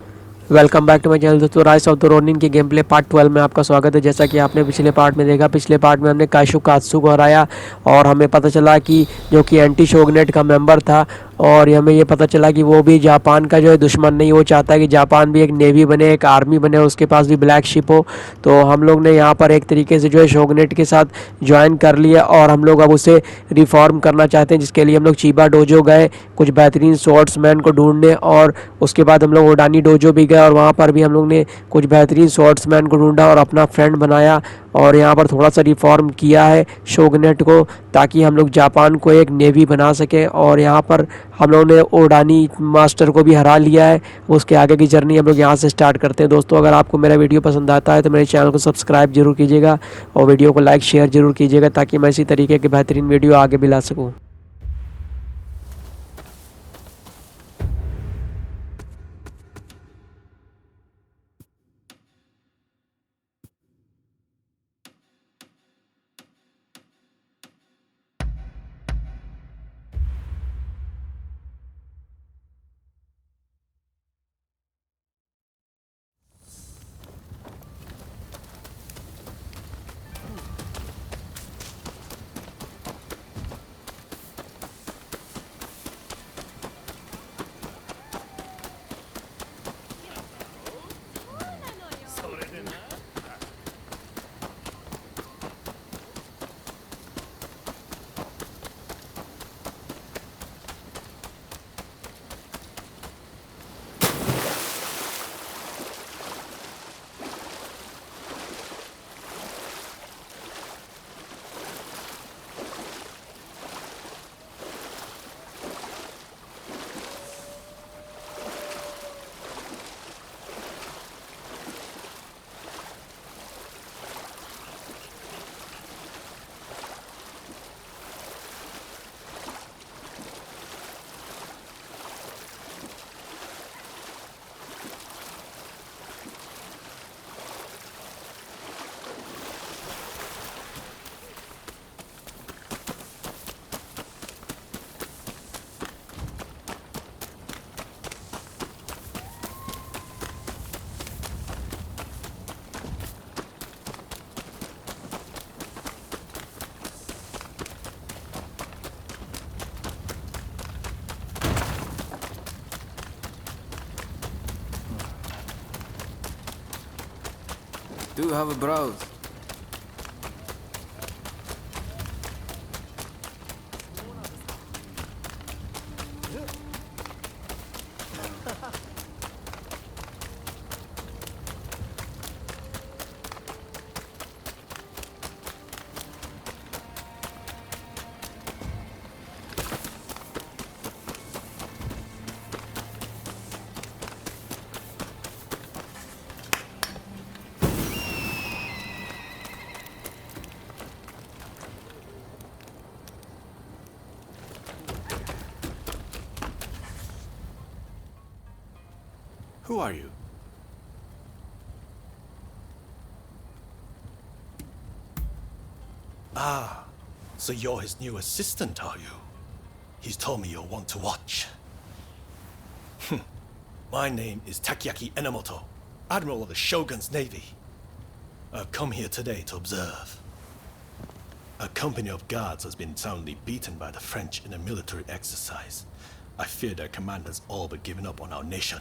Welcome back to my channel दोस्तों। Rise of the Ronin के game play part 12 में आपका स्वागत है। जैसा कि आपने पिछले पार्ट में देखा, पिछले पार्ट में हमने काशु कात्सु को हराया और हमें पता चला कि जो कि एंटी शोगनेट का मेंबर था, और हमें ये पता चला कि वो भी जापान का जो है दुश्मन नहीं, वो चाहता है कि जापान भी एक नेवी बने, एक आर्मी बने, उसके पास भी ब्लैक शिप हो। तो हम लोग ने यहाँ पर एक तरीके से जो है शोगनेट के साथ ज्वाइन कर लिया और हम लोग अब उसे रिफॉर्म करना चाहते हैं, जिसके लिए हम लोग चीबा डोजो गए कुछ बेहतरीन स्वॉर्ड्समैन को ढूंढने, और उसके बाद हम लोग ओडानी डोजो भी गए और वहाँ पर भी हम लोग ने कुछ बेहतरीन स्वॉर्ड्समैन को ढूंढा और अपना फ्रेंड बनाया। और यहाँ पर थोड़ा सा रिफॉर्म किया है शोगनेट को, ताकि हम लोग जापान को एक नेवी बना सकें। और यहाँ पर हम लोगों ने ओडानी मास्टर को भी हरा लिया है। उसके आगे की जर्नी हम लोग यहाँ से स्टार्ट करते हैं। दोस्तों, अगर आपको मेरा वीडियो पसंद आता है तो मेरे चैनल को सब्सक्राइब जरूर कीजिएगा और वीडियो को लाइक शेयर जरूर कीजिएगा, ताकि मैं इसी तरीके के बेहतरीन वीडियो आगे भी ला सकूँ। Do have a browse. Who are you? Ah, so you're his new assistant, are you? He's told me you'll want to watch. My name is Takeaki Enomoto, Admiral of the Shogun's Navy. I've come here today to observe. A company of guards has been soundly beaten by the French in a military exercise. I fear their commanders all but given up on our nation.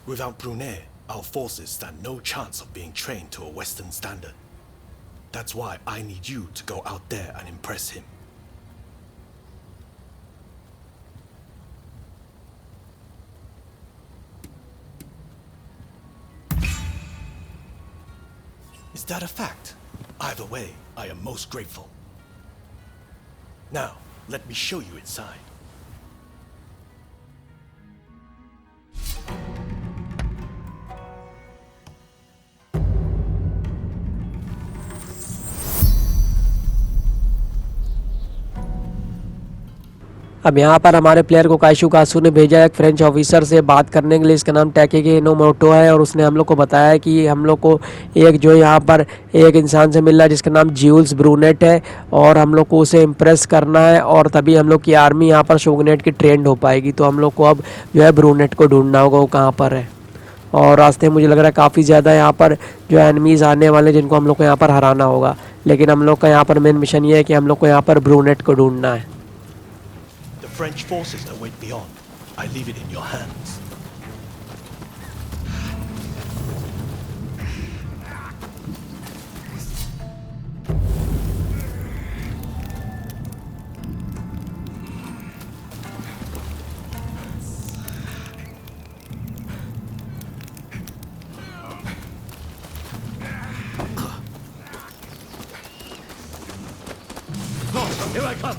Without Brunei, our forces stand no chance of being trained to a Western standard. That's why I need you to go out there and impress him. Is that a fact? Either way, I am most grateful. Now, let me show you inside. अब यहाँ पर हमारे player को काइशु कासू ने भेजा एक French officer से बात करने के लिए। इसका नाम टैकेगे इनोमोटो है और उसने हम लोग को बताया कि हम लोग को एक जो यहाँ पर एक इंसान से मिल रहा है जिसका नाम ज्यूल्स ब्रूनेट है और हम लोग को उसे इम्प्रेस करना है और तभी हम लोग की आर्मी यहाँ पर शोगनेट की ट्रेंड हो पाएगी। तो हम लोग को अब जो है ब्रूनेट को ढूंढना होगा वो कहाँ पर है। और रास्ते में मुझे लग रहा है काफ़ी ज़्यादा यहाँ पर जो एनिमीज़ आने वाले जिनको हम लोग को यहाँ पर हराना होगा। लेकिन हम लोग का यहाँ पर मेन मिशन ये है कि हम लोग को यहाँ पर ब्रूनेट को ढूंढना है। The French forces await beyond. I leave it in your hands. Here I come!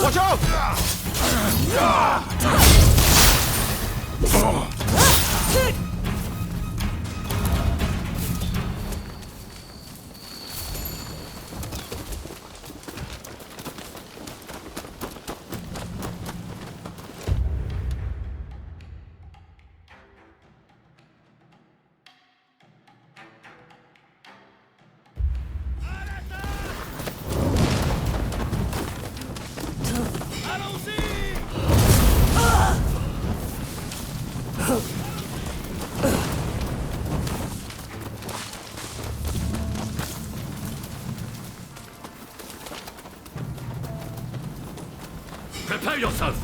Watch out! Prepare yourself!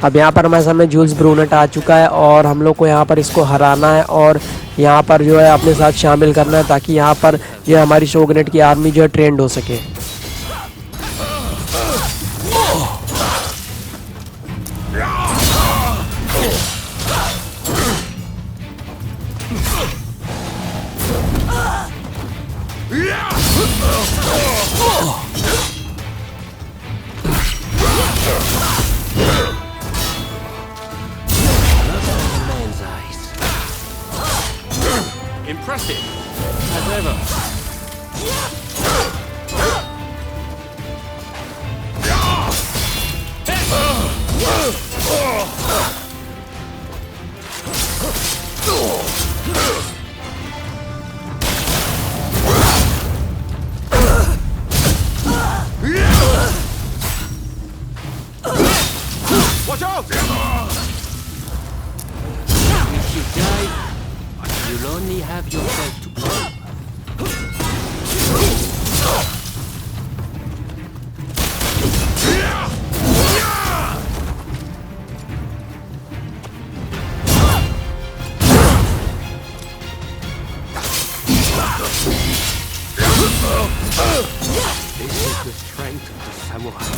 अब यहाँ पर हमारे सामने जूल्स ब्रूनेट आ चुका है और हम लोग को यहाँ पर इसको हराना है और यहाँ पर जो है अपने साथ शामिल करना है ताकि यहाँ पर जो है हमारी शोगनेट की आर्मी जो है ट्रेंड हो सके। Impressive, as ever. Watch out! If you die, you'll only have yourself to blame. This is the strength of the samurai.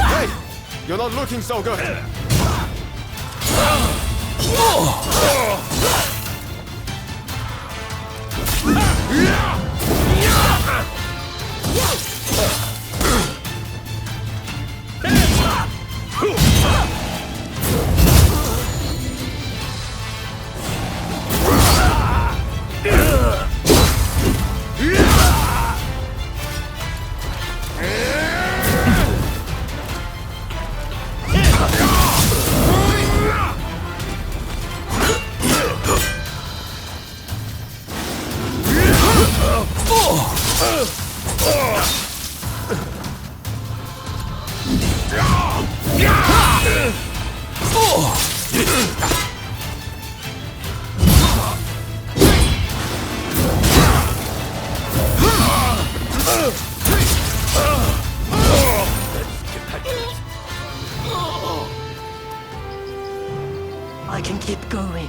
Hey! You're not looking so good! I can keep going.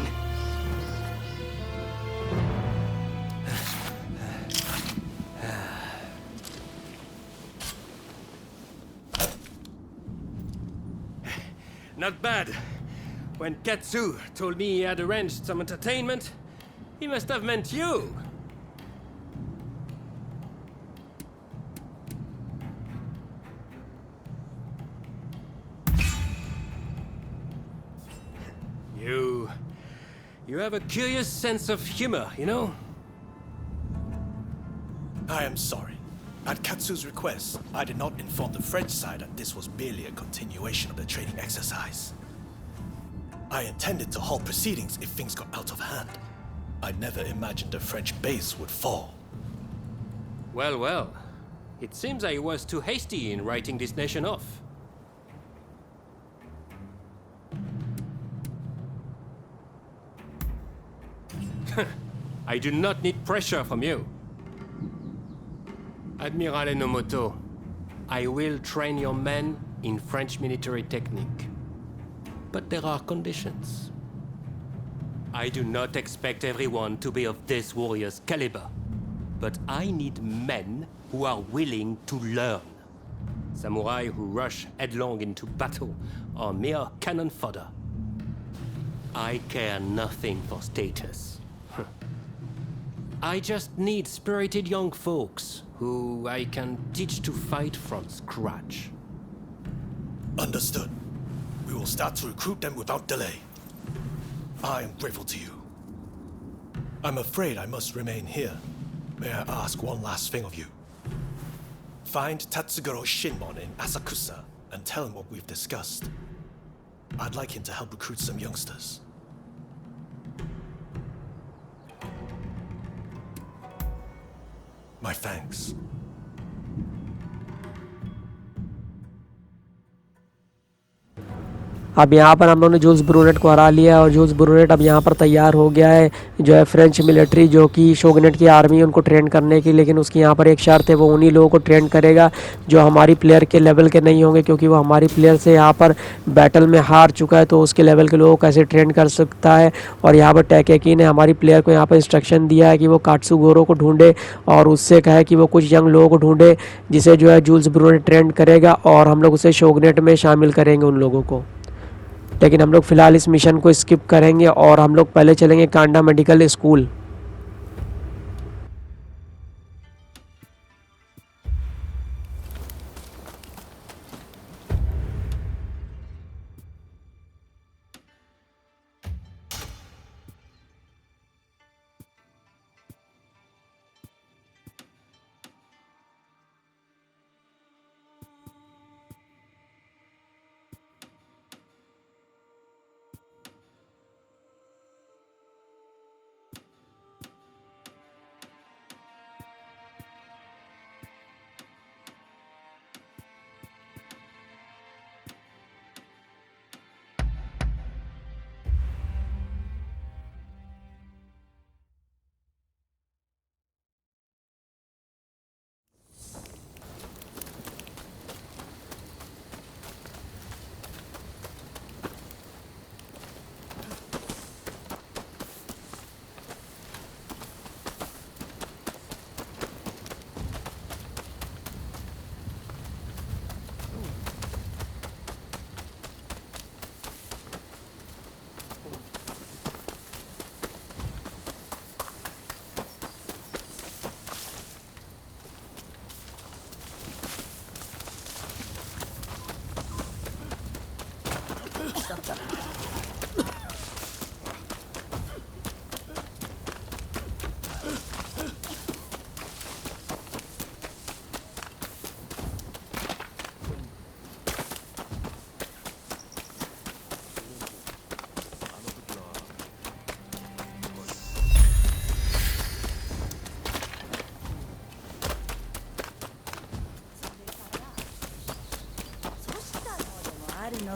Not bad. When Katsu told me he had arranged some entertainment, he must have meant you. You have a curious sense of humor, you know? I am sorry. At Katsu's request, I did not inform the French side that this was merely a continuation of the training exercise. I intended to halt proceedings if things got out of hand. I never imagined the French base would fall. Well, well. It seems I was too hasty in writing this nation off. I do not need pressure from you. Admiral Enomoto, I will train your men in French military technique. But there are conditions. I do not expect everyone to be of this warrior's caliber, but I need men who are willing to learn. Samurai who rush headlong into battle are mere cannon fodder. I care nothing for status. I just need spirited young folks who I can teach to fight from scratch. Understood. We will start to recruit them without delay. I am grateful to you. I'm afraid I must remain here. May I ask one last thing of you? Find Tatsugoro Shinmon in Asakusa and tell him what we've discussed. I'd like him to help recruit some youngsters. My thanks. अब यहाँ पर हम लोगों ने joules brunette को हरा लिया और जूल्स ब्रूनेट अब यहाँ पर तैयार हो गया है जो है फ्रेंच मिलिट्री जो कि शोगनेट की आर्मी उनको ट्रेन करने की। लेकिन उसकी यहाँ पर एक शर्त है, वो उन्हीं लोगों को ट्रेन करेगा जो हमारी प्लेयर के लेवल के नहीं होंगे, क्योंकि वो हमारी प्लेयर से यहाँ पर बैटल में हार चुका है, तो उसके लेवल के लोगों को कैसे ट्रेन कर सकता है। और यहाँ पर टैकेकी ने हमारी प्लेयर को यहाँ पर इंस्ट्रक्शन दिया है कि वो काट्सुगोरो को ढूंढे और उससे कहे कि वो कुछ यंग लोगों को ढूंढे जिसे जो है जूल्स ब्रूनेट ट्रेन करेगा और हम लोग उसे शोगनेट में शामिल करेंगे उन लोगों को। लेकिन हम लोग फ़िलहाल इस मिशन को स्किप करेंगे और हम लोग पहले चलेंगे Kanda medical school.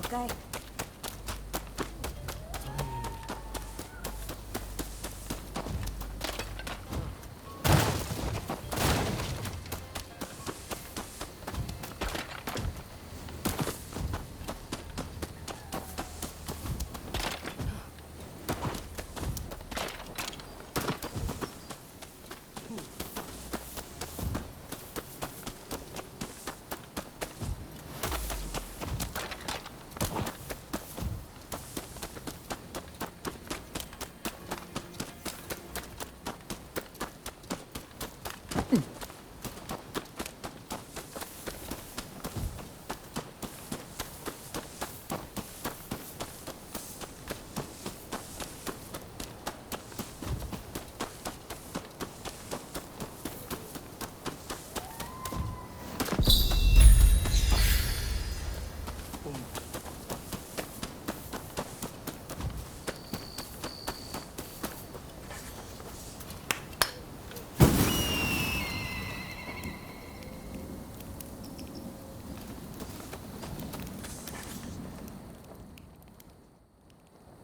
Okay.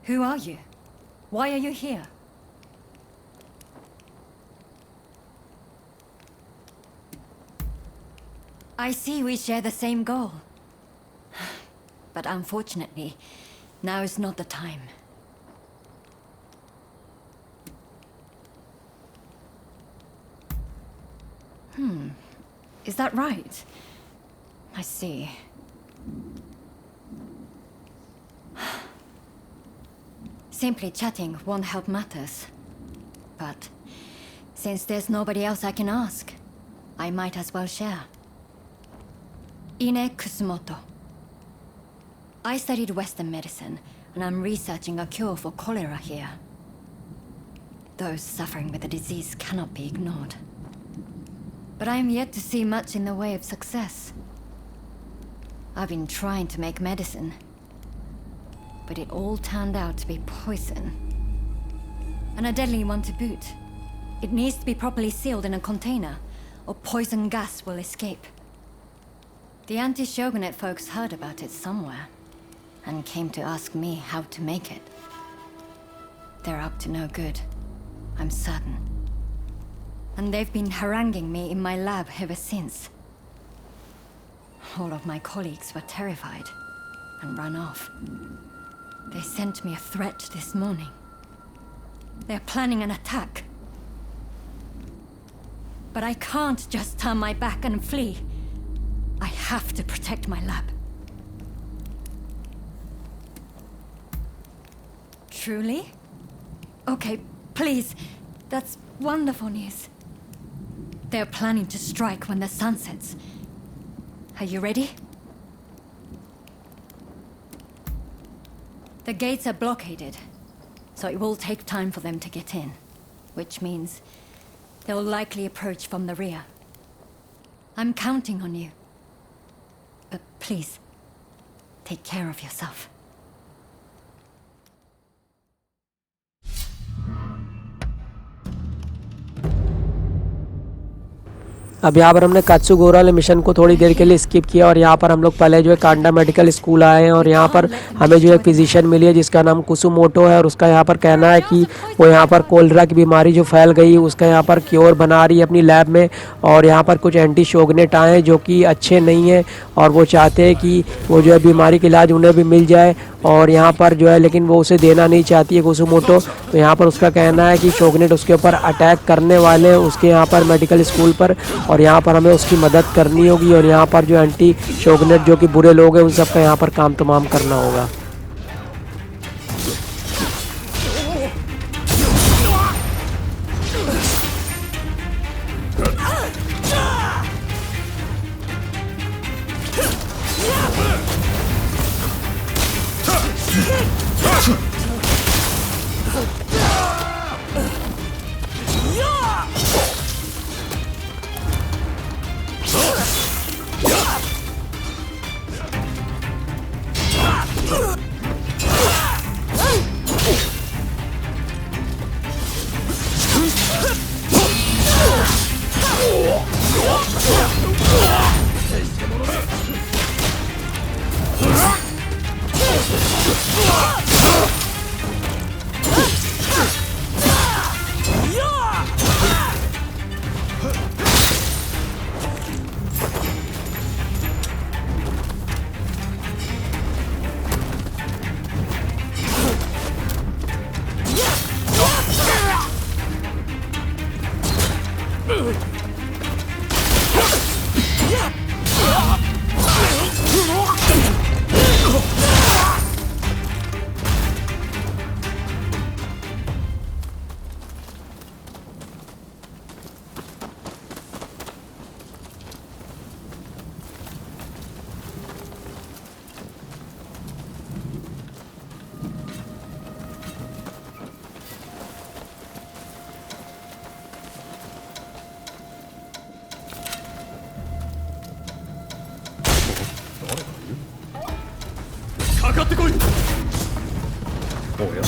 Who are you? Why are you here? I see we share the same goal. But unfortunately, now is not the time. Is that right? I see. Simply chatting won't help matters. But since there's nobody else I can ask, I might as well share. Ine Kusumoto. I studied Western medicine, and I'm researching a cure for cholera here. Those suffering with the disease cannot be ignored. But I am yet to see much in the way of success. I've been trying to make medicine, but it all turned out to be poison. And a deadly one to boot. It needs to be properly sealed in a container, or poison gas will escape. The anti-shogunate folks heard about it somewhere, and came to ask me how to make it. They're up to no good, I'm certain. And they've been haranguing me in my lab ever since. All of my colleagues were terrified, and ran off. They sent me a threat this morning. They're planning an attack. But I can't just turn my back and flee. I have to protect my lab. Truly? Okay, please. That's wonderful news. They're planning to strike when the sun sets. Are you ready? The gates are blockaded, so it will take time for them to get in. Which means they'll likely approach from the rear. I'm counting on you. But please, take care of yourself. अब यहाँ पर हमने कात्सुगोरा वाले mission को थोड़ी देर के लिए skip किया और यहाँ पर हम लोग पहले जो है कांडा मेडिकल स्कूल आए हैं और यहाँ पर हमें जो है फिजिशियन मिली है जिसका नाम कुसुमोटो है और उसका यहाँ पर कहना है कि वो यहाँ पर कोलरा की बीमारी जो फैल गई उसका यहाँ पर क्योर बना रही है अपनी लैब में। और यहाँ पर कुछ एंटी शोगनेट आए हैं जो कि अच्छे नहीं हैं और वो चाहते हैं कि वो जो है बीमारी का इलाज उन्हें भी मिल जाए और यहाँ पर जो है लेकिन वो उसे देना नहीं चाहती है कुसुमोटो। तो यहाँ पर उसका कहना है कि शोगनेट उसके ऊपर अटैक करने वाले हैं उसके यहाँ पर मेडिकल स्कूल पर और यहाँ पर हमें उसकी मदद करनी होगी और यहाँ पर जो एंटी शोगनेट जो कि बुरे लोग हैं उन सब का यहाँ पर काम तमाम करना होगा। かかってこい。おや。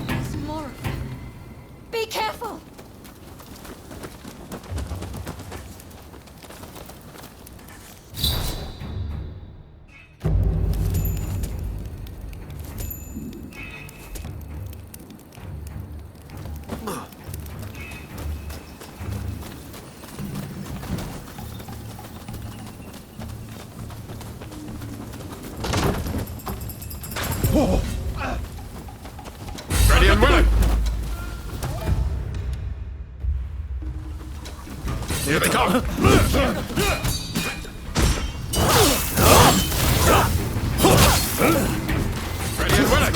There's more of them. Be careful! Ready and willing. Here they come. Ready and willing.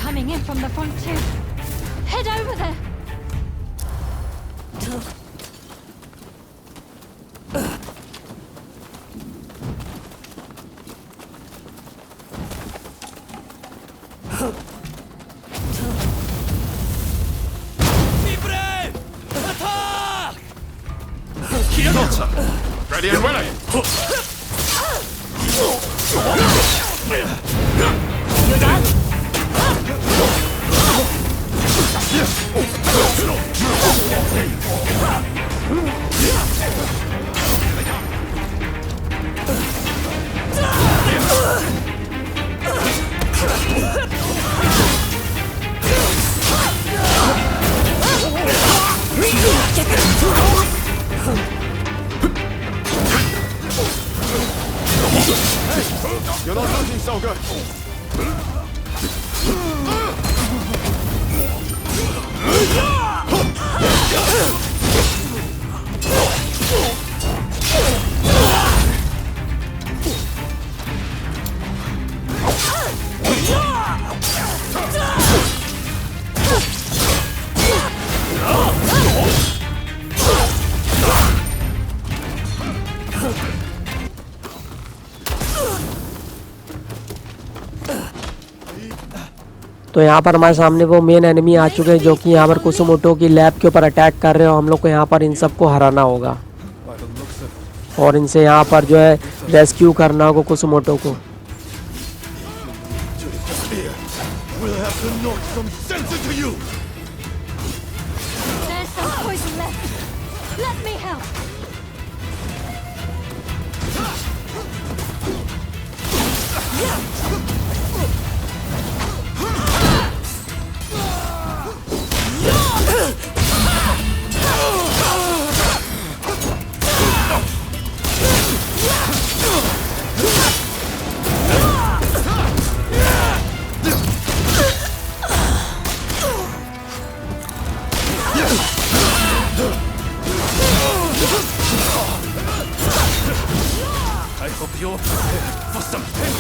Coming in from the front too. Head over there. Ready and willing. You done? You're not looking so good. तो यहाँ पर हमारे सामने वो main enemy आ चुके हैं जो कि यहाँ पर कुसुमोटो की लैब के ऊपर अटैक कर रहे हैं और हम लोग को यहाँ पर इन सबको हराना होगा और इनसे यहाँ पर जो है रेस्क्यू करना होगा कुसुमोटो को। We'll have to knock some sense into you. There. help! I hope you're prepared for some pain.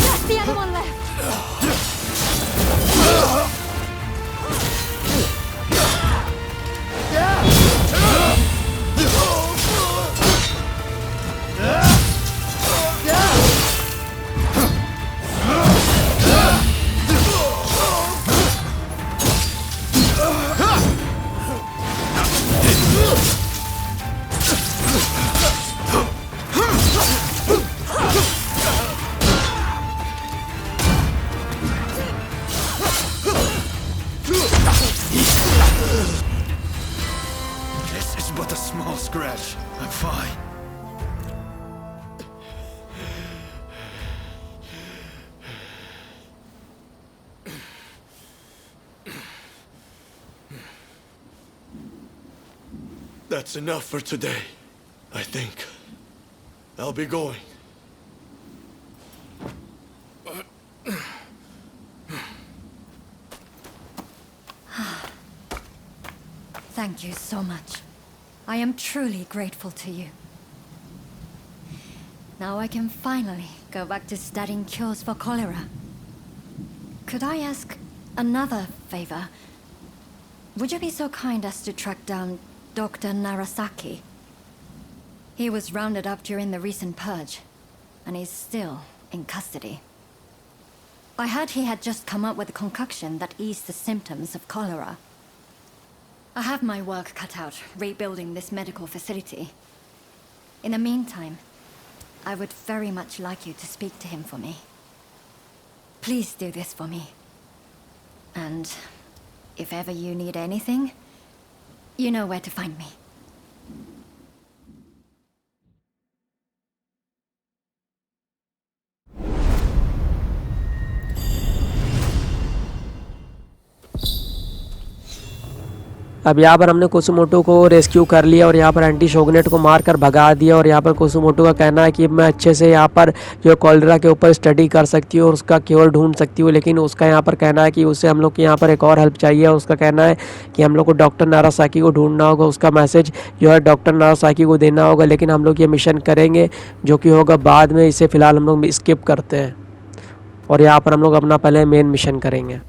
Just the other one left! This is but a small scratch. I'm fine. That's enough for today, I think. I'll be going. Thank you so much. I am truly grateful to you. Now I can finally go back to studying cures for cholera. Could I ask another favor? Would you be so kind as to track down Dr. Narasaki? He was rounded up during the recent purge, and is still in custody. I heard he had just come up with a concoction that eased the symptoms of cholera. I have my work cut out rebuilding this medical facility. In the meantime, I would very much like you to speak to him for me. Please do this for me. And if ever you need anything, you know where to find me. अब यहाँ पर हमने कुसुमोटो को rescue कर लिया और यहाँ पर एंटी शोगनेट को मार कर भगा दिया। और यहाँ पर कुसुमोटो का कहना है कि मैं अच्छे से यहाँ पर जो कॉलरा के ऊपर स्टडी कर सकती हूँ और उसका क्योर ढूंढ सकती हूँ, लेकिन उसका यहाँ पर कहना है कि उसे हम लोग के यहाँ पर एक और हेल्प चाहिए। उसका कहना है कि हम लोग को डॉक्टर नारासाकी को ढूंढना होगा, उसका मैसेज जो है डॉक्टर नारासाकी को देना होगा। लेकिन हम लोग ये मिशन करेंगे जो कि होगा बाद में, इसे फ़िलहाल हम लोग स्किप करते हैं और यहाँ पर हम लोग अपना पहले मेन मिशन करेंगे।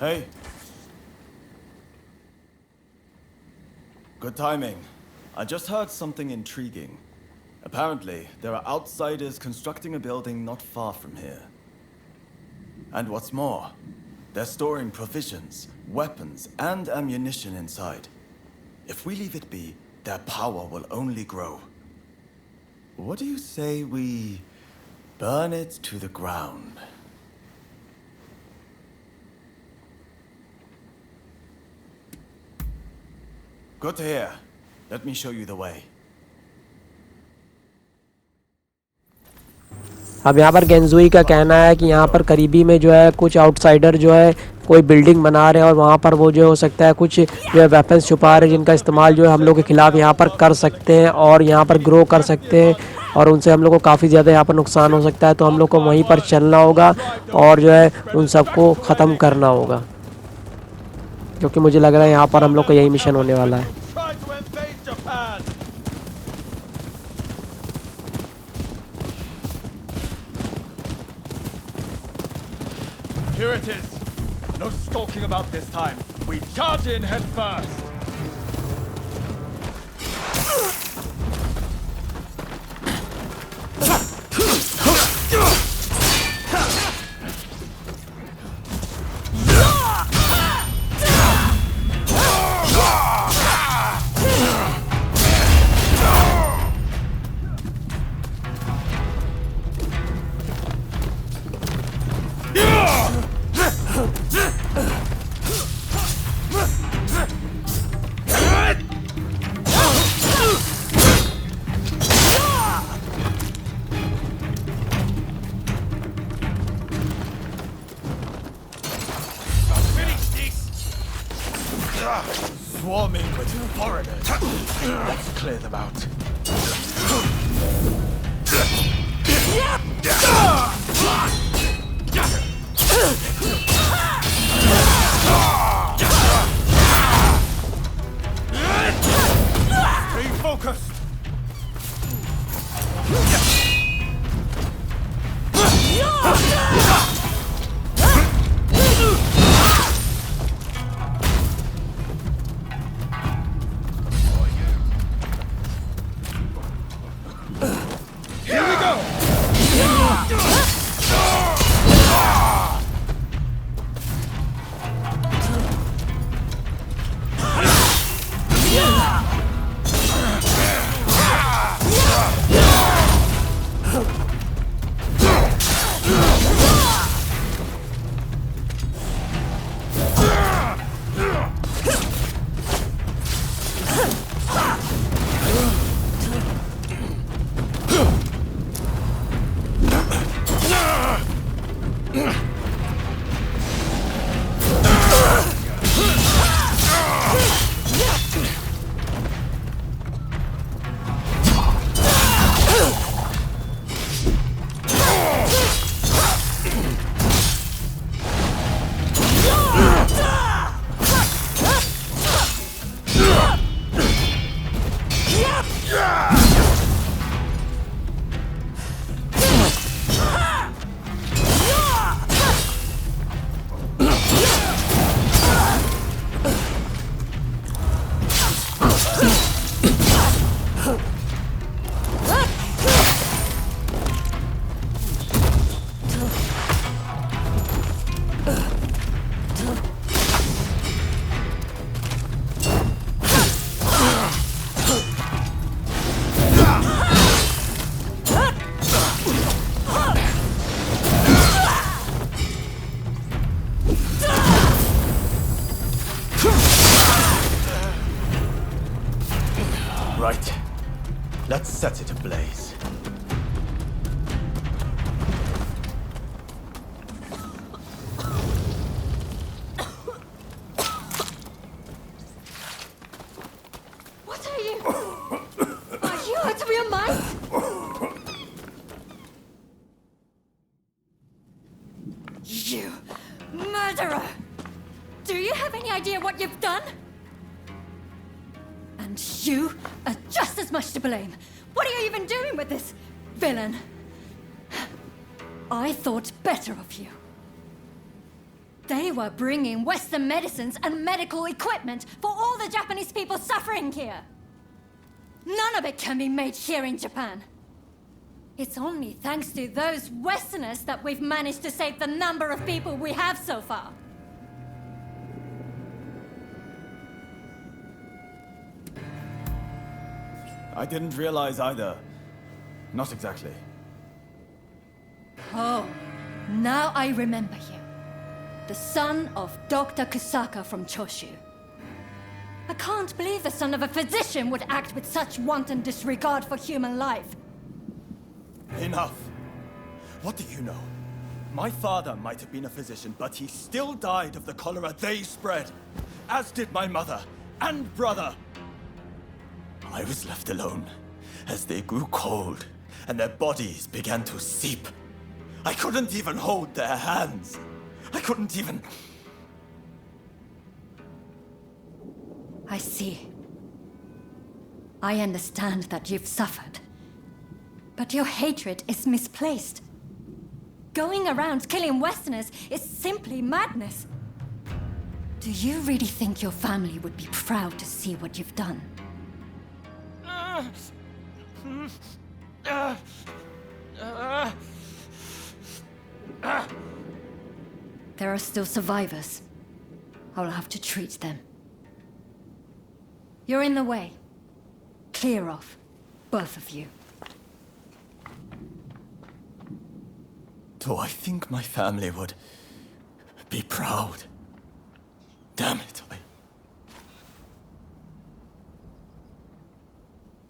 Hey. Good timing. I just heard something intriguing. Apparently, there are outsiders constructing a building not far from here. And what's more, they're storing provisions, weapons, and ammunition inside. If we leave it be, their power will only grow. What do you say we burn it to the ground? Good to hear. Let me show you the way. अब यहाँ पर गेंजुई का कहना है कि यहाँ पर करीबी में जो है कुछ आउटसाइडर जो है कोई बिल्डिंग बना रहे हैं और वहाँ पर वो जो हो सकता है कुछ जो है वेपन्स छुपा रहे हैं जिनका इस्तेमाल जो है हम लोग के ख़िलाफ़ यहाँ पर कर सकते हैं और यहाँ पर ग्रो कर सकते हैं और उनसे हम लोग को काफ़ी ज़्यादा यहाँ पर नुकसान हो सकता है। तो हम लोग को वहीं पर चलना होगा और जो है उन सबको ख़त्म करना होगा, क्योंकि मुझे लग रहा है यहाँ पर हम लोग का यही मिशन होने वाला है। Try to invade Japan! Here it is. No stalking about this time. We charge in head first. Swarming with foreigners. Let's clear them out. Stay focused. Here we go! Right. Let's set it ablaze. What are you? Are you out of your mind? You murderer! Do you have any idea what you've done? And you are just as much to blame. What are you even doing with this villain? I thought better of you. They were bringing Western medicines and medical equipment for all the Japanese people suffering here. None of it can be made here in Japan. It's only thanks to those Westerners that we've managed to save the number of people we have so far. I didn't realize either. Not exactly. Oh, now I remember you. The son of Dr. Kusaka from Choshu. I can't believe the son of a physician would act with such wanton disregard for human life. Enough. What do you know? My father might have been a physician, but he still died of the cholera they spread. As did my mother and brother. I was left alone as they grew cold and their bodies began to seep. I couldn't even hold their hands. I couldn't even... I see. I understand that you've suffered. But your hatred is misplaced. Going around killing Westerners is simply madness. Do you really think your family would be proud to see what you've done? There are still survivors. I'll have to treat them. You're in the way. Clear off, both of you. Do I think my family would be proud? Damn it,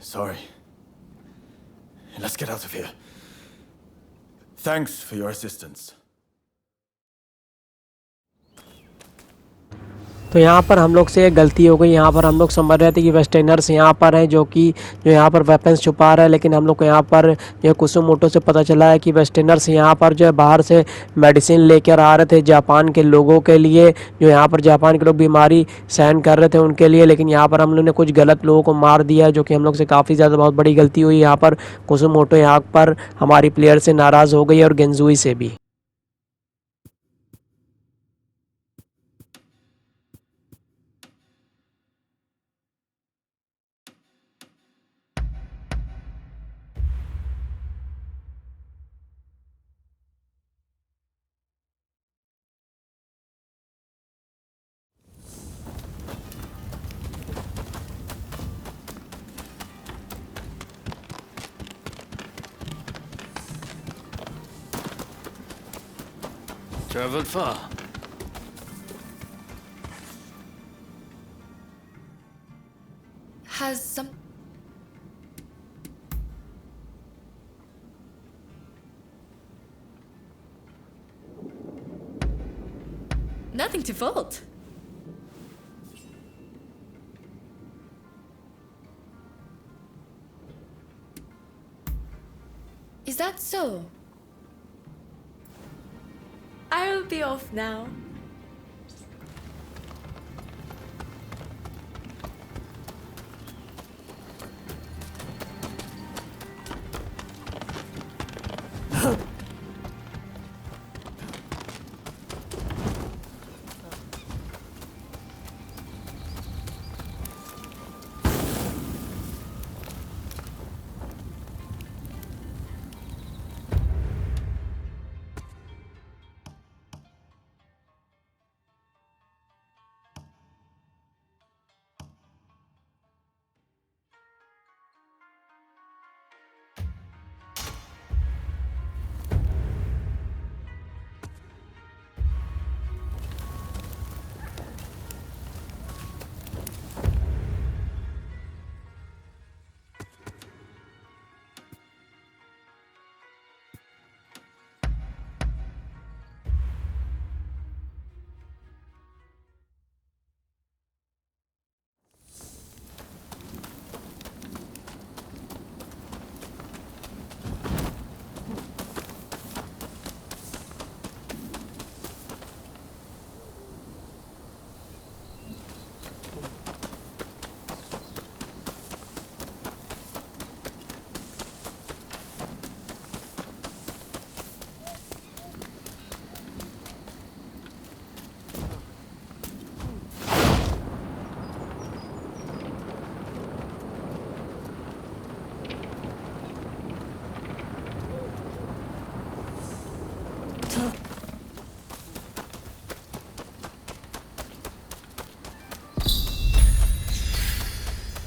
Sorry. Let's get out of here. Thanks for your assistance. तो यहाँ पर हम लोग से एक गलती हो गई। यहाँ पर हम लोग समझ रहे थे कि वेस्टर्नर्स यहाँ पर हैं जो यहाँ पर वेपन्स छुपा रहे हैं, लेकिन हम लोग को यहाँ पर जो कुसुमोटो से पता चला है कि वेस्टर्नर्स यहाँ पर जो है बाहर से मेडिसिन लेकर आ रहे थे जापान के लोगों के लिए, जो यहाँ पर जापान के लोग बीमारी सहन कर रहे थे उनके लिए। लेकिन यहाँ पर हम लोग ने कुछ गलत लोगों को मार दिया, जो कि हम लोग से काफ़ी ज़्यादा बहुत बड़ी गलती हुई। यहाँ पर कुसुमोटो यहाँ पर हमारी प्लेयर से नाराज़ हो गई और गेंजुई से भी। Traveled far. Has some... Nothing to fault. Is that so? I'll be off now.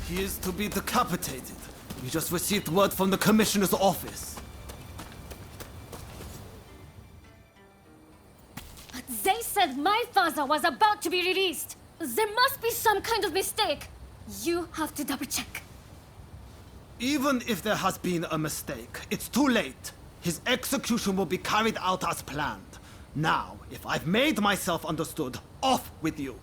He is to be decapitated. We just received word from the Commissioner's office. They said my father was about to be released. There must be some kind of mistake. You have to double check. Even if there has been a mistake, it's too late. His execution will be carried out as planned. Now, if I've made myself understood, off with you.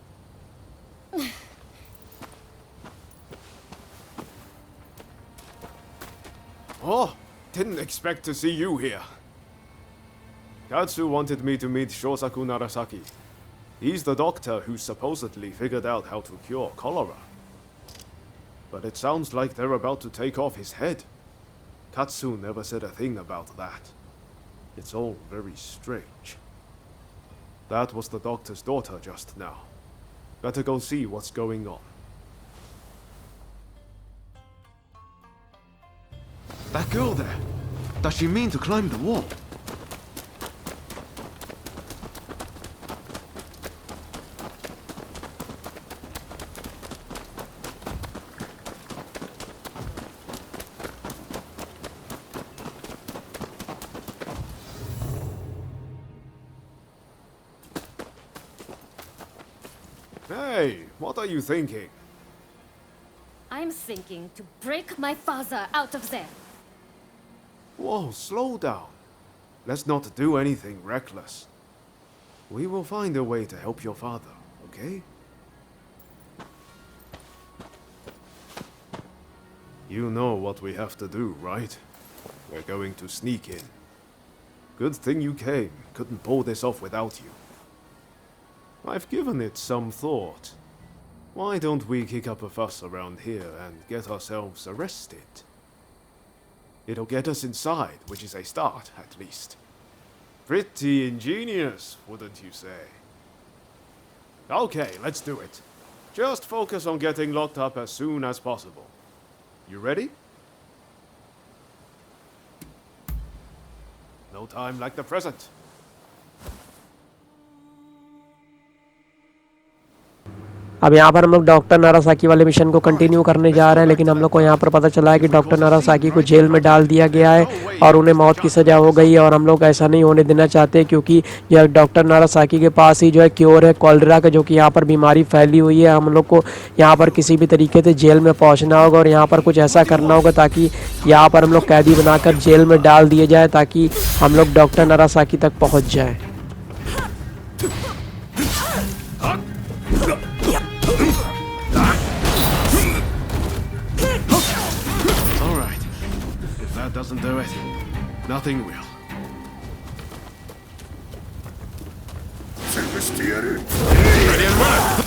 Oh, didn't expect to see you here. Katsu wanted me to meet Shosaku Narasaki. He's the doctor who supposedly figured out how to cure cholera. But it sounds like they're about to take off his head. Katsu never said a thing about that. It's all very strange. That was the doctor's daughter just now. Better go see what's going on. That girl there, does she mean to climb the wall? Hey, what are you thinking? I'm thinking to break my father out of there. Whoa, slow down. Let's not do anything reckless. We will find a way to help your father, okay? You know what we have to do, right? We're going to sneak in. Good thing you came. Couldn't pull this off without you. I've given it some thought. Why don't we kick up a fuss around here and get ourselves arrested? It'll get us inside, which is a start, at least. Pretty ingenious, wouldn't you say? Okay, let's do it. Just focus on getting locked up as soon as possible. You ready? No time like the present. अब यहाँ पर हम लोग doctor नारासाकी वाले mission को continue करने जा रहे हैं, लेकिन हम लोग को यहाँ पर पता चला है कि डॉक्टर नारासाकी को जेल में डाल दिया गया है और उन्हें मौत की सज़ा हो गई है। और हम लोग ऐसा नहीं होने देना चाहते, क्योंकि यह डॉक्टर नारासाकी के पास ही जो है क्योर है कॉलरा का, जो कि यहाँ पर बीमारी फैली हुई है। हम लोग को यहाँ पर किसी भी तरीके से जेल में पहुँचना होगा और यहाँ पर कुछ ऐसा करना होगा ताकि यहाँ पर हम लोग कैदी बनाकर जेल में डाल दिए जाए, ताकि हम लोग डॉक्टर नारासाकी तक पहुँच जाएँ। Doesn't do it. Nothing will. Ready and mark!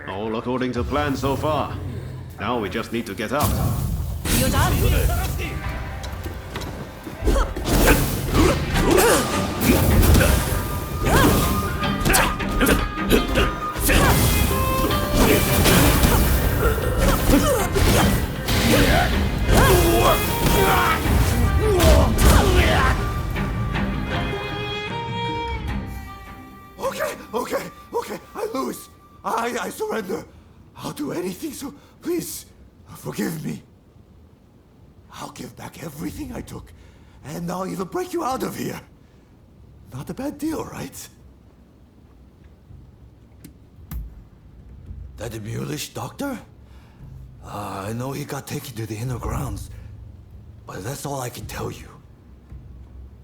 All according to plan so far. Now we just need to get out. Okay, I lose. I surrender. I'll do anything, so please, forgive me. I'll give back everything I took, and I'll even break you out of here. Not a bad deal, right? That the mulish doctor? I know he got taken to the inner grounds, but that's all I can tell you.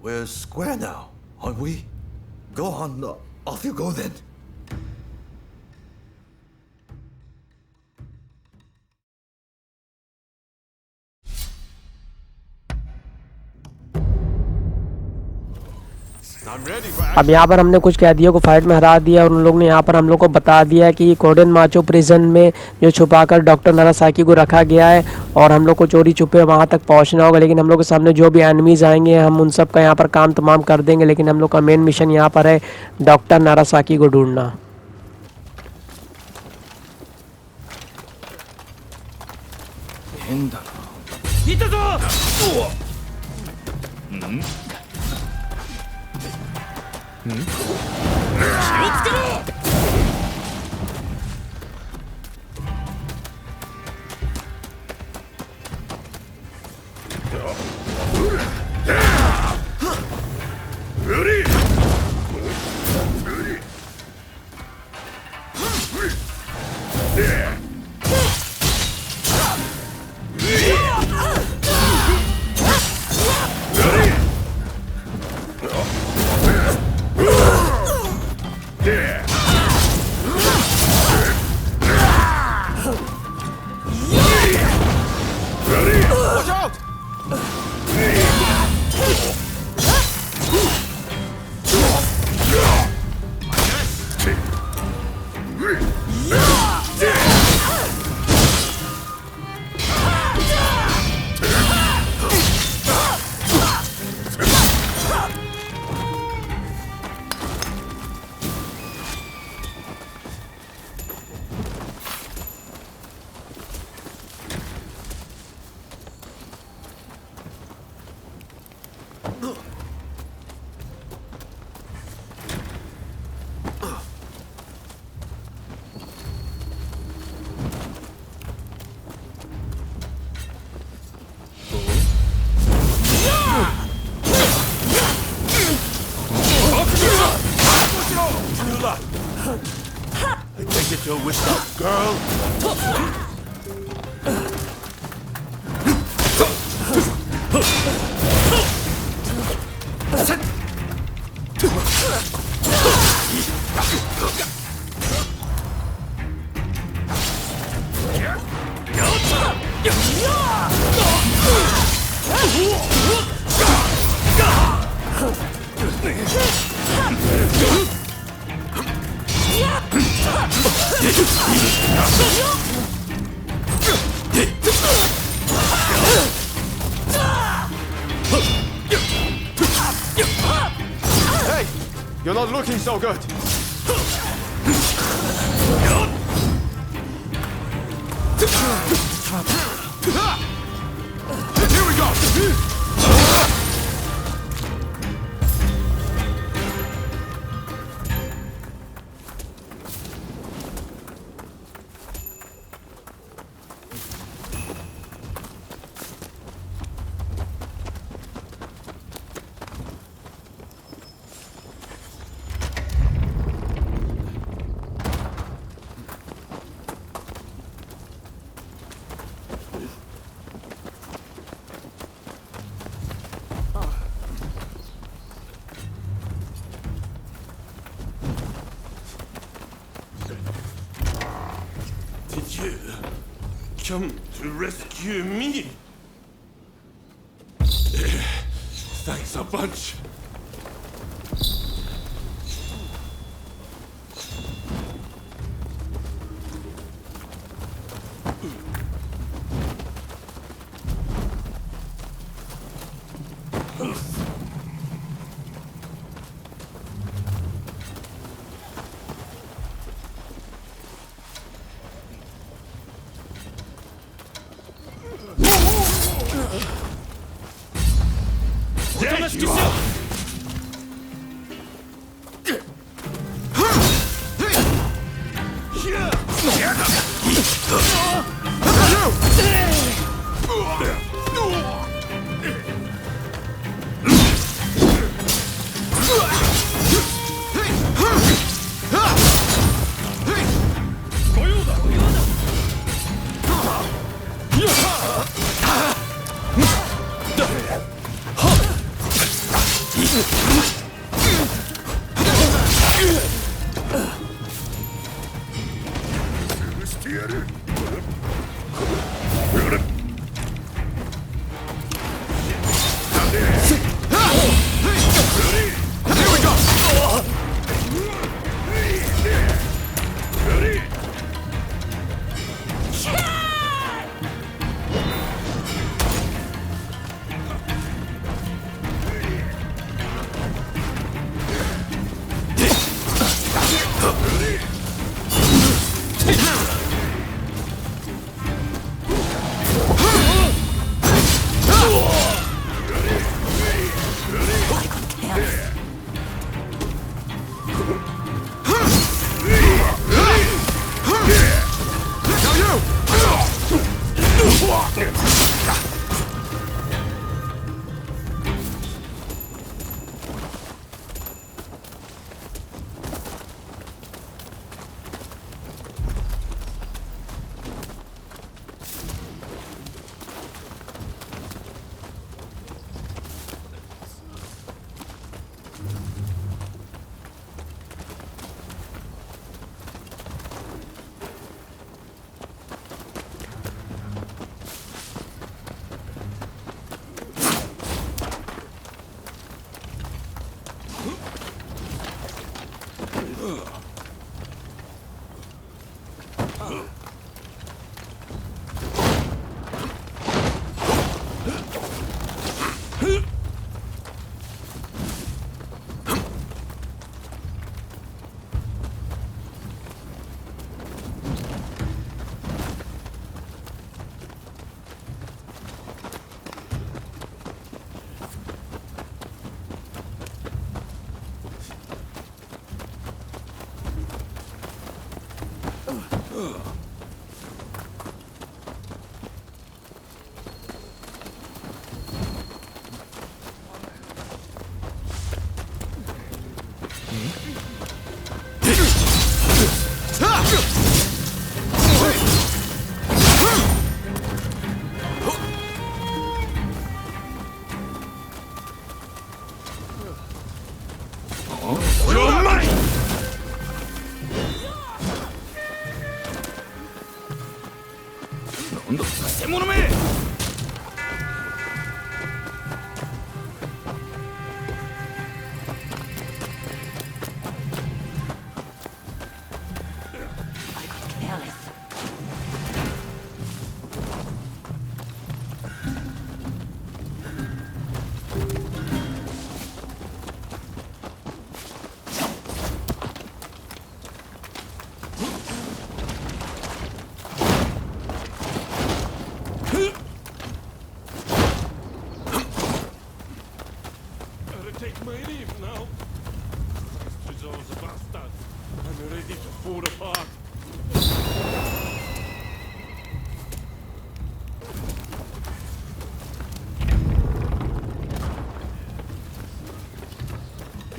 We're square now, aren't we? Go on, off you go then. अब यहाँ पर हमने कुछ कैदियों को fight में हरा दिया और उन लोग ने यहाँ पर हम लोग को बता दिया कि कोडेन माचो प्रिजन में जो छुपाकर डॉक्टर नारासाकी को रखा गया है और हम लोग को चोरी छुपे वहाँ तक पहुँचना होगा। लेकिन हम लोग के सामने जो भी एनिमीज़ आएंगे हम उन सब का यहाँ पर काम तमाम कर देंगे, लेकिन हम लोग का मेन मिशन यहाँ पर है डॉक्टर नारासाकी को ढूंढना। Hey! You're not looking so good. Here we go! Did you come to rescue me? Thanks a bunch. There you are!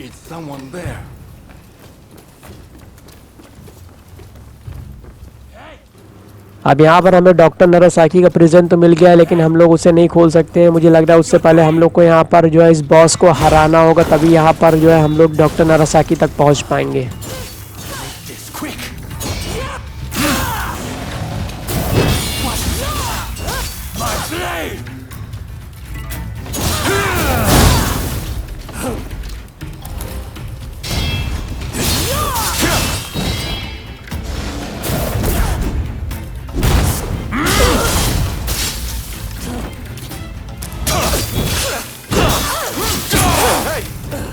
It's someone there. अब यहाँ पर हमें डॉक्टर नारासाकी का प्रिजन तो मिल गया है, लेकिन हम लोग उसे नहीं खोल सकते हैं। मुझे लग रहा है उससे पहले हम लोग को यहाँ पर जो है इस बॉस को हराना होगा, तभी यहाँ पर जो है हम लोग डॉक्टर नारासाकी तक पहुँच पाएंगे। This quick. My blade!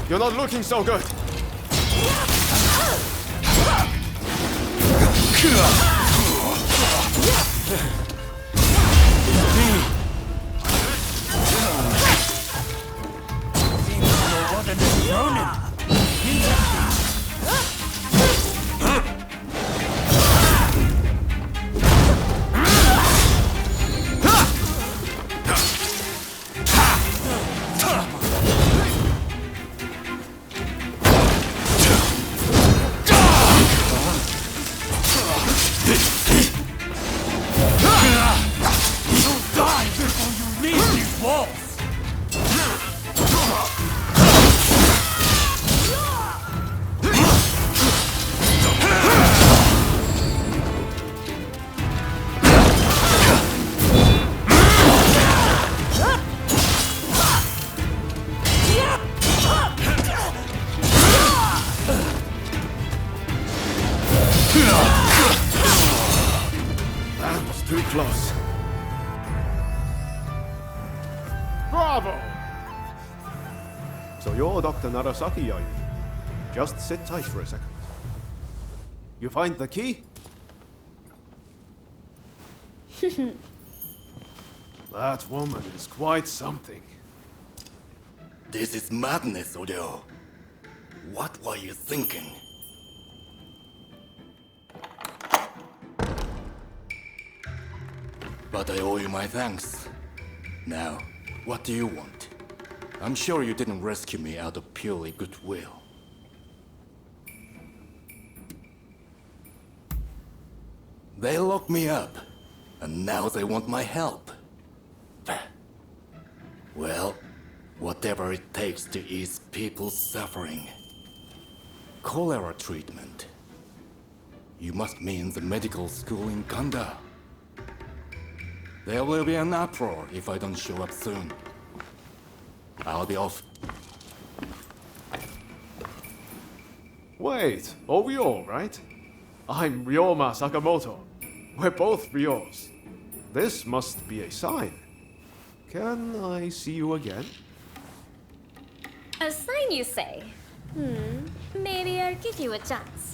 You're not looking so good. That was too close. Bravo! So you're Dr. Narasaki, are you? Just sit tight for a second. You find the key? That woman is quite something. This is madness, Odeo. What were you thinking? But I owe you my thanks. Now, what do you want? I'm sure you didn't rescue me out of purely goodwill. They locked me up, and now they want my help. Well, whatever it takes to ease people's suffering. Cholera treatment. You must mean the medical school in Kanda. There will be an uproar if I don't show up soon. I'll be off. Wait, oh Ryo, right? I'm Ryoma Sakamoto. We're both Ryos. This must be a sign. Can I see you again? A sign, you say? Maybe I'll give you a chance.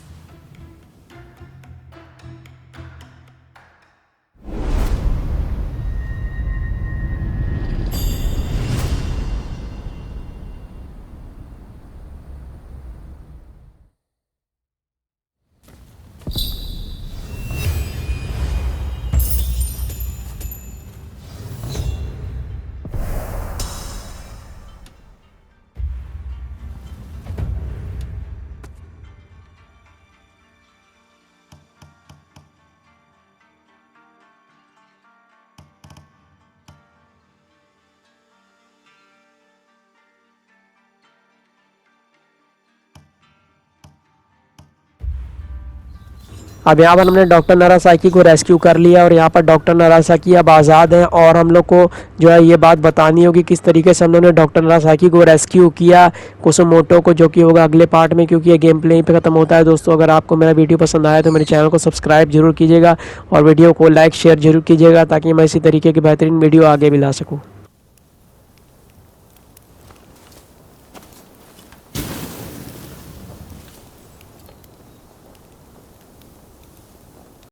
अब यहाँ पर हमने doctor नारासाकी को rescue कर लिया और यहाँ पर डॉक्टर नारासाकी अब आज़ाद हैं और हम लोग को जो है ये बात बतानी होगी किस तरीके से हम लोगों ने डॉक्टर नारासाकी को रेस्क्यू किया कुसुमोटो को, जो कि होगा अगले पार्ट में, क्योंकि ये गेम प्ले यहीं पे ख़त्म होता है। दोस्तों, अगर आपको मेरा वीडियो पसंद आया तो मेरे चैनल को सब्सक्राइब जरूर कीजिएगा और वीडियो को लाइक शेयर जरूर कीजिएगा ताकि मैं इसी तरीके की बेहतरीन वीडियो आगे भी ला सकूँ।